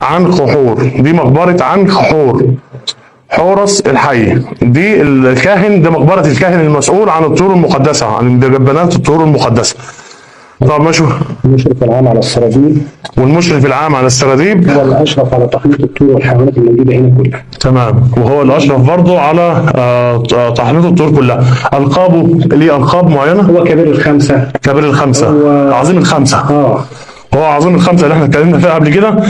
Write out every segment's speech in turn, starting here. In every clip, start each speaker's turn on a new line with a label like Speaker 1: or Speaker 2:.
Speaker 1: عنخ حور. دي مقبرة عنخ حور، حورس الحي. دي الكاهن، ده مقبرة الكاهن المسؤول عن الطيور المقدسة، عن مجبنات الطيور المقدسة. طب ماشي.
Speaker 2: المشرف العام على السراديب،
Speaker 1: والمشرف العام على السراديب
Speaker 2: هو اللي اشرف على تحنيط الطيور والحيوانات الموجوده هنا كلها.
Speaker 1: تمام، وهو اللي اشرف برضه على تحنيط الطيور كلها. القابه ليه القاب معينه؟
Speaker 2: هو كبير الخمسه.
Speaker 1: كبير الخمسه، عظيم الخمسه. هو عظيم الخمسه اللي احنا اتكلمنا فيها قبل كده.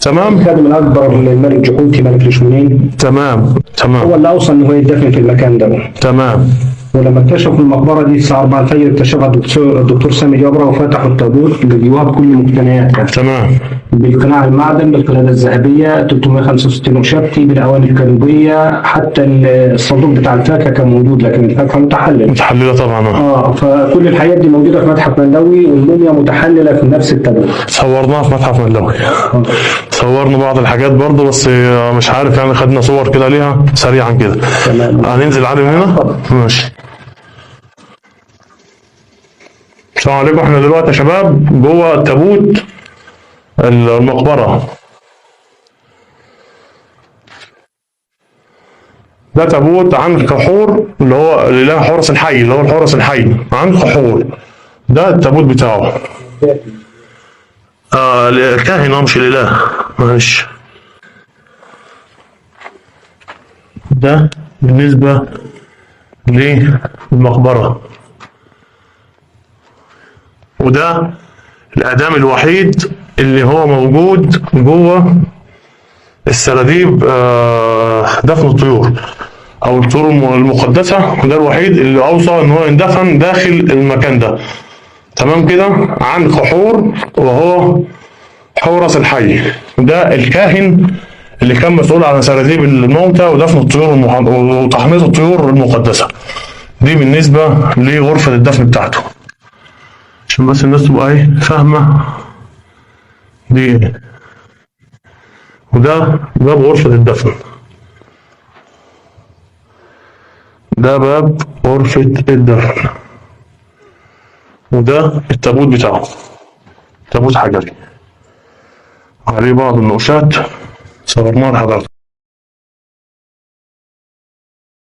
Speaker 1: تمام.
Speaker 2: الخادم الاكبر للملك جحوتي ملك الاشمونين.
Speaker 1: تمام.
Speaker 2: هو اللي اوصى ان هو يدفن في المكان ده.
Speaker 1: تمام.
Speaker 2: ولما اكتشفوا المقبره دي الساعه 4 الفجر اكتشفها الدكتور سامي جبره، وفتحوا التابوت اللي جواه بكل مقتنياتها.
Speaker 1: تمام.
Speaker 2: بالقناع المعدن، بالقلاده الذهبيه 365 وشبتي، بالاواني الكانوبيه، حتى الصندوق بتاع الفاكهه كان موجود، لكن الفاكهه
Speaker 1: متحلله طبعا.
Speaker 2: فكل الحاجات دي موجوده في متحف مندوي، والموميا متحلله في نفس التابوت.
Speaker 1: صورناها في متحف مندوي. صورنا بعض الحاجات برضه، بس مش عارف يعني، خدنا صور كده ليها سريعا كده.
Speaker 2: تمام.
Speaker 1: هننزل عليهم هنا. ماشي. السلام عليكم. احنا دلوقتي يا شباب جوه تابوت المقبرة. ده تابوت عنخ حور، اللي هو الاله حورس الحي، اللي هو الحورس الحي عنخ حور. ده التابوت بتاعه. الكاهن، مش الاله. معلش. ده بالنسبة للمقبرة. وده الأدام الوحيد اللي هو موجود جوه السراديب، دفن الطيور أو الطيور المقدسة. ده الوحيد اللي أوصى إن هو يندفن داخل المكان ده. تمام كده. عنخ حور، وهو حورس الحي. ده الكاهن اللي كان مسؤول عن سراديب الموتى ودفن الطيور وتحنيط الطيور المقدسة. دي بالنسبة لغرفة الدفن بتاعته، عشان بس الناس تبقى فاهمة دي ايه. وده باب غرفة الدفن. ده باب غرفة الدفن. وده التابوت بتاعه، تابوت حجري عليه بعض النقوشات صورناها لحضرتك.